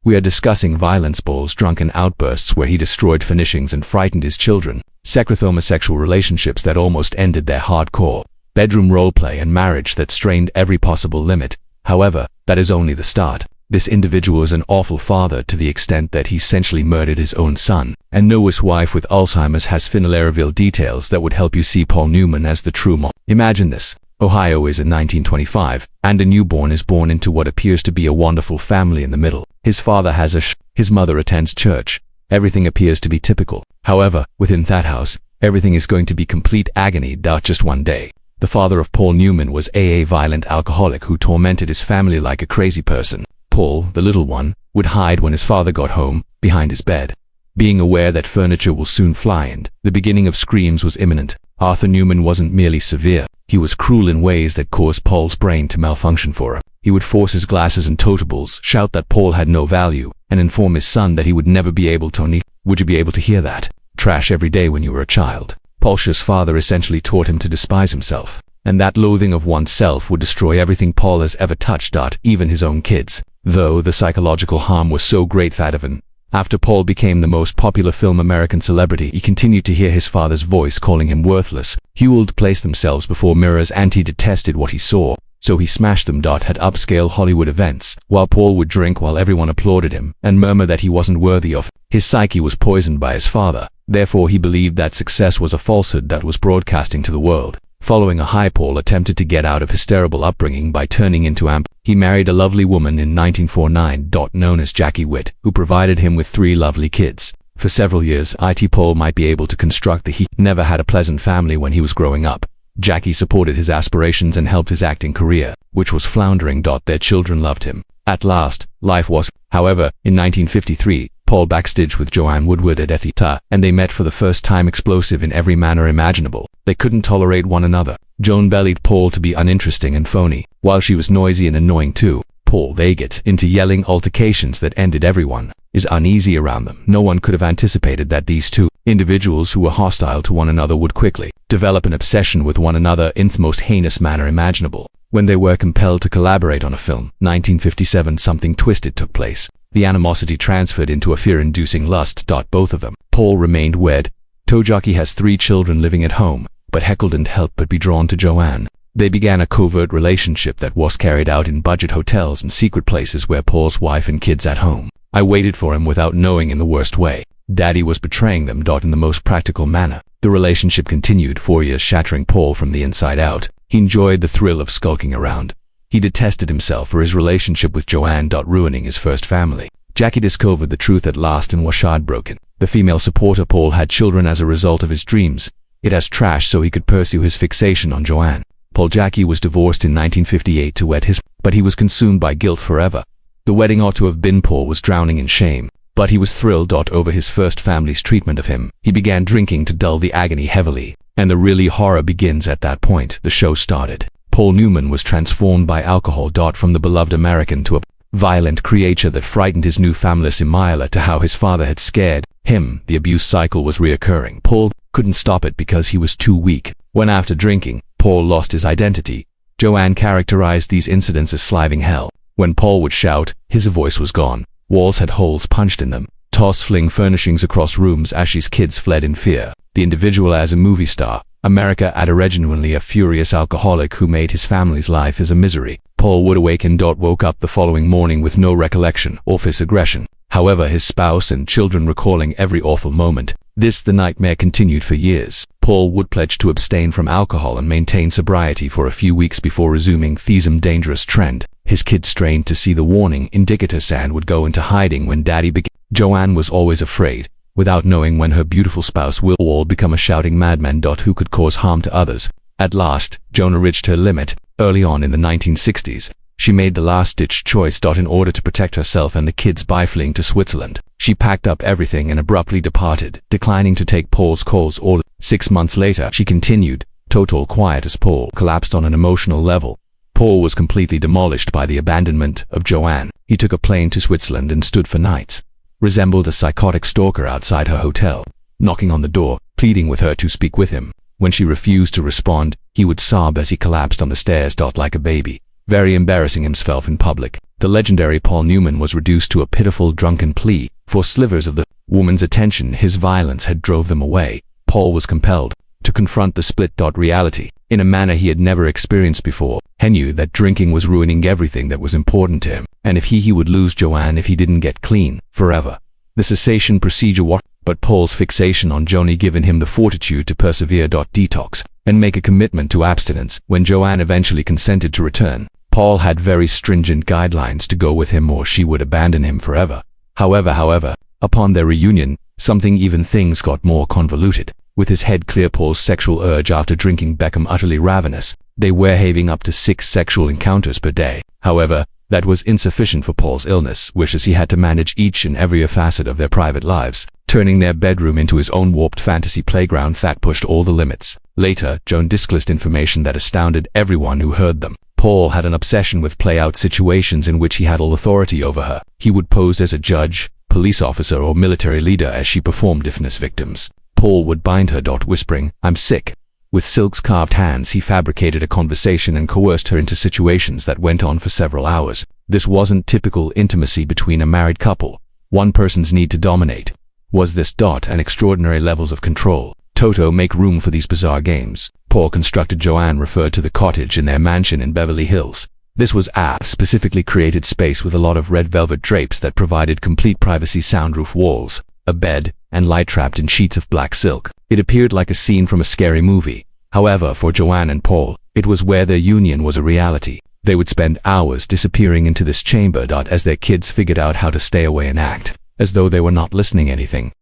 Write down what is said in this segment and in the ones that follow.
We are discussing violence, Paul's drunken outbursts where he destroyed furnishings and frightened his children, secret homosexual relationships that almost ended their hardcore, bedroom roleplay and marriage that strained every possible limit. However, that is only the start. This individual is an awful father to the extent that he essentially murdered his own son, and Noah's wife with Alzheimer's has finally revealed details that would help you see Paul Newman as the true monster. Imagine this. Ohio is in 1925, and a newborn is born into what appears to be a wonderful family in the middle. His father has his mother attends church. Everything appears to be typical. However, within that house, everything is going to be complete agony. Just one day. The father of Paul Newman was a violent alcoholic who tormented his family like a crazy person. Paul, the little one, would hide when his father got home, behind his bed. Being aware that furniture will soon fly and the beginning of screams was imminent, Arthur Newman wasn't merely severe, he was cruel in ways that caused Paul's brain to malfunction for him. He would force his glasses and totables, shout that Paul had no value, and inform his son that he would never be able to. Would you be able to hear that? Trash every day when you were a child. Paul's father essentially taught him to despise himself, and that loathing of oneself would destroy everything Paul has ever touched, even his own kids. Though the psychological harm was so great that even after Paul became the most popular film American celebrity, he continued to hear his father's voice calling him worthless. He would place themselves before mirrors and he detested what he saw, so he smashed them. At upscale Hollywood events, while Paul would drink while everyone applauded him and murmur that he wasn't worthy of. His psyche was poisoned by his father, therefore he believed that success was a falsehood that was broadcasting to the world. Following a high, Paul attempted to get out of his terrible upbringing by turning into amp. He married a lovely woman in 1949, known as Jackie Witt, who provided him with 3 lovely kids. For several years, Paul might be able to construct he never had a pleasant family when he was growing up. Jackie supported his aspirations and helped his acting career, which was floundering. Their children loved him. At last, life was. However, in 1953, Paul backstaged with Joanne Woodward at Theater, and they met for the first time, explosive in every manner imaginable. They couldn't tolerate one another. Joan believed Paul to be uninteresting and phony, while she was noisy and annoying too. Paul, they get into yelling altercations that ended everyone is uneasy around them. No one could have anticipated that these two individuals who were hostile to one another would quickly develop an obsession with one another in the most heinous manner imaginable. When they were compelled to collaborate on a film, 1957, something twisted took place. The animosity transferred into a fear-inducing lust. Both of them. Paul remained wed. Tojaki has 3 children living at home, but Heckle didn't help but be drawn to Joanne. They began a covert relationship that was carried out in budget hotels and secret places where Paul's wife and kids at home. I waited for him without knowing in the worst way. Daddy was betraying them. In the most practical manner. The relationship continued 4 years, shattering Paul from the inside out. He enjoyed the thrill of skulking around. He detested himself for his relationship with Joanne. Ruining his first family. Jackie discovered the truth at last and was heartbroken. The female supporter Paul had children as a result of his dreams. It has trashed so he could pursue his fixation on Joanne. Paul Jackie was divorced in 1958 to wed his, but he was consumed by guilt forever. The wedding ought to have been. Paul was drowning in shame, but he was thrilled over his first family's treatment of him. He began drinking to dull the agony heavily, and the really horror begins at that point. The show started. Paul Newman was transformed by alcohol. From the beloved American to a violent creature that frightened his new family, similar to how his father had scared him. The abuse cycle was reoccurring. Paul couldn't stop it because he was too weak. When after drinking, Paul lost his identity, Joanne characterized these incidents as sliving hell. When Paul would shout, his voice was gone. Walls had holes punched in them. Fling furnishings across rooms. Ashley's kids fled in fear. The individual as a movie star. America at originally a furious alcoholic who made his family's life as a misery. Paul would awaken. Woke up the following morning with no recollection of his aggression. However, his spouse and children recalling every awful moment. The nightmare continued for years. Paul would pledge to abstain from alcohol and maintain sobriety for a few weeks before resuming the dangerous trend. His kids strained to see the warning indicators and would go into hiding when Daddy began. Joanne was always afraid, without knowing when her beautiful spouse will all become a shouting madman who could cause harm to others. At last, Jonah reached her limit. Early on in the 1960s, she made the last-ditch choice in order to protect herself and the kids by fleeing to Switzerland. She packed up everything and abruptly departed, declining to take Paul's calls. 6 months later, she continued, total quiet as Paul collapsed on an emotional level. Paul was completely demolished by the abandonment of Joanne. He took a plane to Switzerland and stood for nights. Resembled a psychotic stalker outside her hotel, knocking on the door, pleading with her to speak with him. When she refused to respond, he would sob as he collapsed on the stairs. Like a baby, very embarrassing himself in public. The legendary Paul Newman was reduced to a pitiful drunken plea. For slivers of the woman's attention, his violence had drove them away. Paul was compelled to confront the split reality in a manner he had never experienced before. He knew that drinking was ruining everything that was important to him, and if he would lose Joanne if he didn't get clean forever. The cessation procedure but Paul's fixation on Joni given him the fortitude to persevere. Detox and make a commitment to abstinence. When Joanne eventually consented to return, Paul had very stringent guidelines to go with him or she would abandon him forever. However, upon their reunion, things got more convoluted. With his head clear, Paul's sexual urge after drinking became utterly ravenous. They were having up to 6 sexual encounters per day. However, that was insufficient for Paul's illness, wishes he had to manage each and every facet of their private lives, turning their bedroom into his own warped fantasy playground that pushed all the limits. Later, Joan disclosed information that astounded everyone who heard them. Paul had an obsession with play-out situations in which he had all authority over her. He would pose as a judge, police officer, or military leader as she performed different victims. Paul would bind her, whispering, "I'm sick." With silk-scarved hands, he fabricated a conversation and coerced her into situations that went on for several hours. This wasn't typical intimacy between a married couple. One person's need to dominate. Was this and extraordinary levels of control? Toto make room for these bizarre games. Paul constructed Joanne referred to the cottage in their mansion in Beverly Hills. This was a specifically created space with a lot of red velvet drapes that provided complete privacy, soundproof walls, a bed, and light trapped in sheets of black silk. It appeared like a scene from a scary movie. However, for Joanne and Paul, it was where their union was a reality. They would spend hours disappearing into this chamber as their kids figured out how to stay away and act as though they were not listening anything.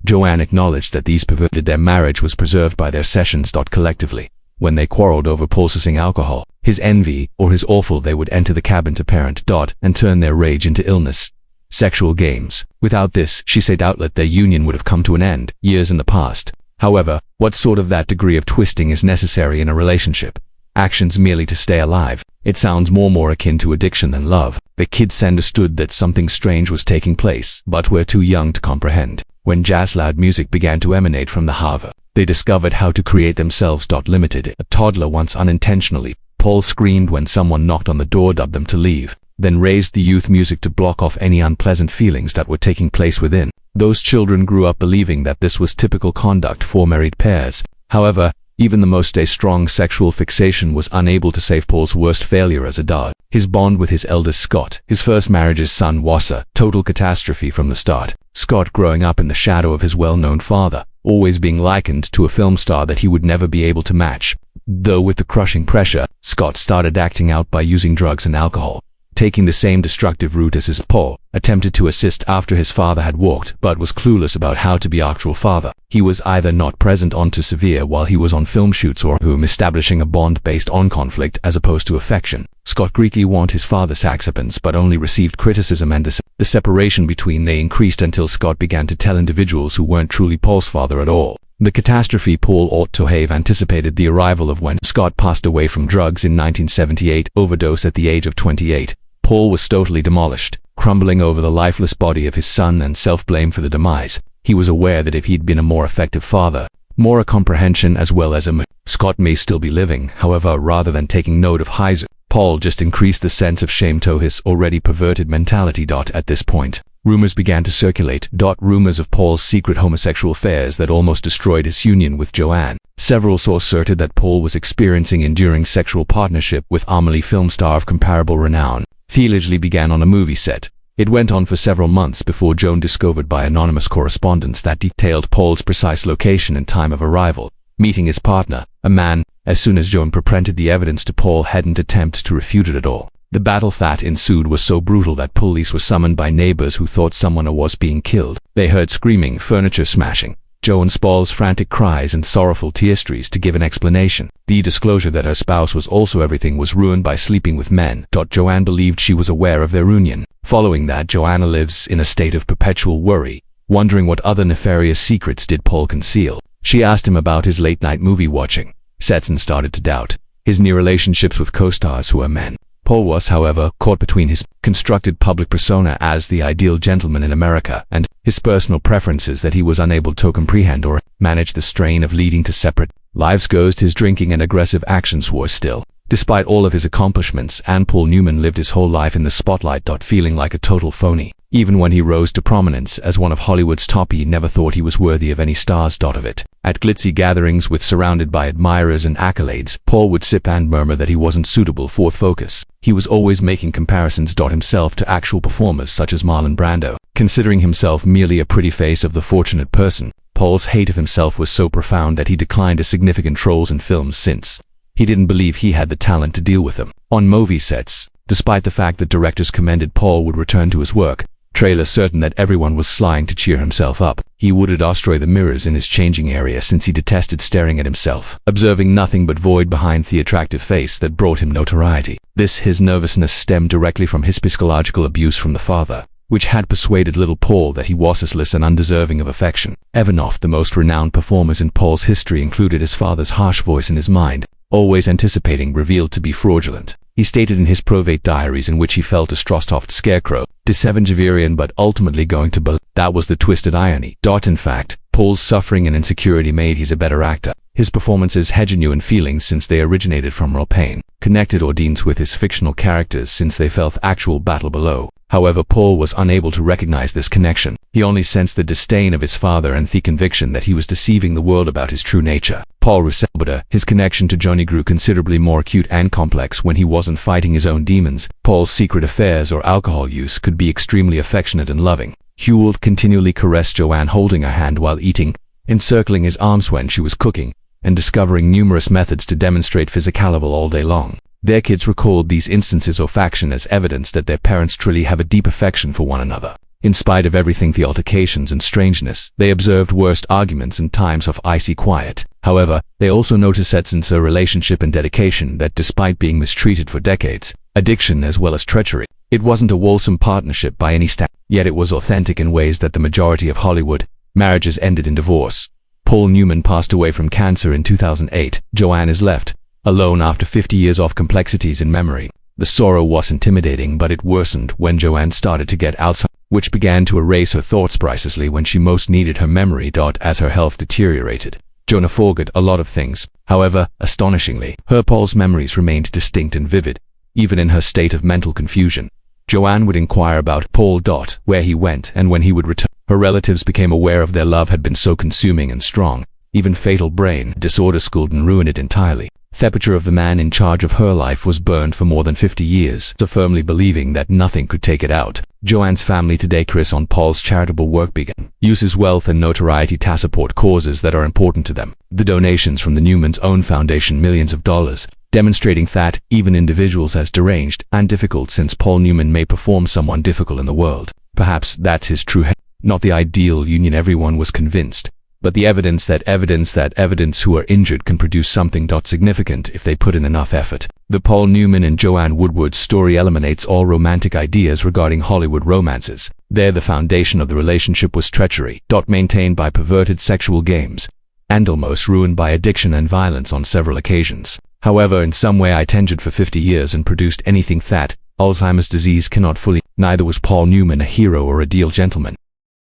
Joanne acknowledged that these perverted their marriage was preserved by their sessions. Collectively, when they quarreled over processing alcohol, his envy, or his awful, they would enter the cabin to parent. And turn their rage into illness. Sexual games. Without this, she said, outlet, their union would have come to an end years in the past. However, what sort of that degree of twisting is necessary in a relationship? Actions merely to stay alive. It sounds more akin to addiction than love. The kids understood that something strange was taking place, but were too young to comprehend. When jazz loud music began to emanate from the Hava, they discovered how to create themselves. Limited. A toddler once unintentionally, Paul screamed when someone knocked on the door, dubbed them to leave, then raised the youth music to block off any unpleasant feelings that were taking place within. Those children grew up believing that this was typical conduct for married pairs. However, even the most strong sexual fixation was unable to save Paul's worst failure as a dad. His bond with his eldest Scott, his first marriage's son, was a total catastrophe from the start. Scott, growing up in the shadow of his well-known father, always being likened to a film star that he would never be able to match. Though with the crushing pressure, Scott started acting out by using drugs and alcohol. Taking the same destructive route as his Paul attempted to assist after his father had walked, but was clueless about how to be actual father. He was either not present on to severe while he was on film shoots or establishing a bond based on conflict as opposed to affection. Scott greatly wanted his father's acceptance but only received criticism, and the separation between they increased until Scott began to tell individuals who weren't truly Paul's father at all. The catastrophe Paul ought to have anticipated the arrival of when Scott passed away from drugs in 1978, overdose at the age of 28. Paul was totally demolished, crumbling over the lifeless body of his son, and self-blame for the demise. He was aware that if he'd been a more effective father, more a comprehension as well as Scott may still be living. However, rather than taking note of Heiser, Paul just increased the sense of shame to his already perverted mentality. At this point, rumors began to circulate. Rumors of Paul's secret homosexual affairs that almost destroyed his union with Joanne. Several sources asserted that Paul was experiencing enduring sexual partnership with Amelie film star of comparable renown. The allegedly began on a movie set. It went on for several months before Joan discovered by anonymous correspondence that detailed Paul's precise location and time of arrival, meeting his partner, a man. As soon as Joan presented the evidence to Paul, hadn't attempted to refute it at all. The battle that ensued was so brutal that police were summoned by neighbors who thought someone was being killed. They heard screaming, furniture smashing, Joan Paul's frantic cries and sorrowful tears to give an explanation. The disclosure that her spouse was also everything was ruined by sleeping with men. Joanne believed she was aware of their union. Following that, Joanna lives in a state of perpetual worry, wondering what other nefarious secrets did Paul conceal. She asked him about his late-night movie watching sets and started to doubt his near relationships with co-stars who were men. Paul was, however, caught between his constructed public persona as the ideal gentleman in America and his personal preferences that he was unable to comprehend or manage the strain of leading to separate lives. His drinking and aggressive actions were still Despite all of his accomplishments, Paul Newman lived his whole life in the spotlight, feeling like a total phony. Even when he rose to prominence as one of Hollywood's top, he never thought he was worthy of any stars. Of it. At glitzy gatherings surrounded by admirers and accolades, Paul would sip and murmur that he wasn't suitable for focus. He was always making comparisons himself to actual performers such as Marlon Brando. Considering himself merely a pretty face of the fortunate person, Paul's hate of himself was so profound that he declined significant roles in films since he didn't believe he had the talent to deal with them. On movie sets, despite the fact that directors commended Paul would return to his work, trailers certain that everyone was slying to cheer himself up, he would destroy the mirrors in his changing area since he detested staring at himself, observing nothing but void behind the attractive face that brought him notoriety. His nervousness stemmed directly from his psychological abuse from the father, which had persuaded little Paul that he was useless and undeserving of affection. Evanoff, the most renowned performers in Paul's history, included his father's harsh voice in his mind, always anticipating revealed to be fraudulent. He stated in his private diaries in which he felt a Strosthoft scarecrow, Javerian, but ultimately going to believe. That was the twisted irony. In fact, Paul's suffering and insecurity made him a better actor. His performances had genuine feelings since they originated from real pain, connected audience with his fictional characters since they felt actual battle below. However, Paul was unable to recognize this connection. He only sensed the disdain of his father and the conviction that he was deceiving the world about his true nature. Paul resembled his connection to Johnny grew considerably more acute and complex when he wasn't fighting his own demons. Paul's secret affairs or alcohol use could be extremely affectionate and loving. He would continually caress Joanne, holding her hand while eating, encircling his arms when she was cooking, and discovering numerous methods to demonstrate physicality all day long. Their kids recalled these instances of affection as evidence that their parents truly have a deep affection for one another. In spite of everything, the altercations and strangeness, they observed worst arguments and times of icy quiet. However, they also noticed that since a relationship and dedication that despite being mistreated for decades, addiction as well as treachery, it wasn't a wholesome partnership by any standard. Yet it was authentic in ways that the majority of Hollywood marriages ended in divorce. Paul Newman passed away from cancer in 2008. Joanne is left alone after 50 years of complexities in memory. The sorrow was intimidating, but it worsened when Joanne started to get Alzheimer's, which began to erase her thoughts precisely when she most needed her memory. As her health deteriorated, Jonah forgot a lot of things. However, astonishingly, Paul's memories remained distinct and vivid, even in her state of mental confusion. Joanne would inquire about Paul, where he went and when he would return. Her relatives became aware of their love had been so consuming and strong, even fatal brain disorders could ruin it entirely. The picture of the man in charge of her life was burned for more than 50 years, so firmly believing that nothing could take it out. Joanne's family today Chris on Paul's charitable work began. Uses wealth and notoriety to support causes that are important to them. The donations from the Newman's own foundation, millions of dollars, demonstrating that even individuals as deranged and difficult since Paul Newman may perform someone difficult in the world. Perhaps that's his true not the ideal union everyone was convinced, but the evidence who are injured can produce something significant if they put in enough effort. The Paul Newman and Joanne Woodward story eliminates all romantic ideas regarding Hollywood romances. There the foundation of the relationship was treachery, maintained by perverted sexual games, and almost ruined by addiction and violence on several occasions. However, in some way I tendered for 50 years and produced anything that Alzheimer's disease cannot fully. Neither was Paul Newman a hero or a ideal gentleman.